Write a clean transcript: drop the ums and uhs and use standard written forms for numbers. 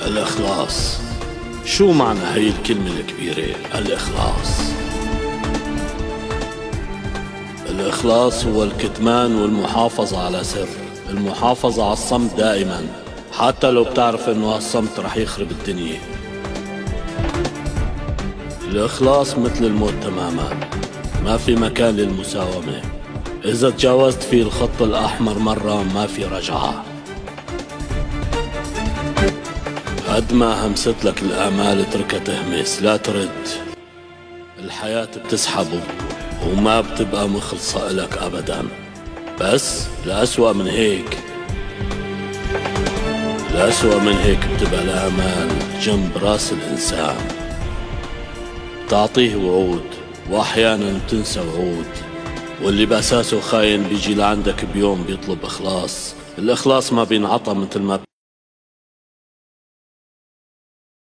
الإخلاص. شو معنى هي الكلمة الكبيرة الإخلاص؟ الإخلاص هو الكتمان والمحافظة على سر، المحافظة على الصمت دائما حتى لو بتعرف انه هالصمت رح يخرب الدنيا. الإخلاص مثل الموت تماما، ما في مكان للمساومة. إذا تجاوزت فيه الخط الأحمر مرة ما في رجعة. قد ما همست لك الآمال اتركها تهمس، لا ترد. الحياة بتسحبه وما بتبقى مخلصة إلك أبدا. بس الأسوأ من هيك، الأسوأ من هيك بتبقى الآمال جنب راس الإنسان. تعطيه وعود وأحيانا بتنسى وعود، واللي بأساسه خاين بيجي لعندك بيوم بيطلب إخلاص. الإخلاص ما بينعطى مثل ما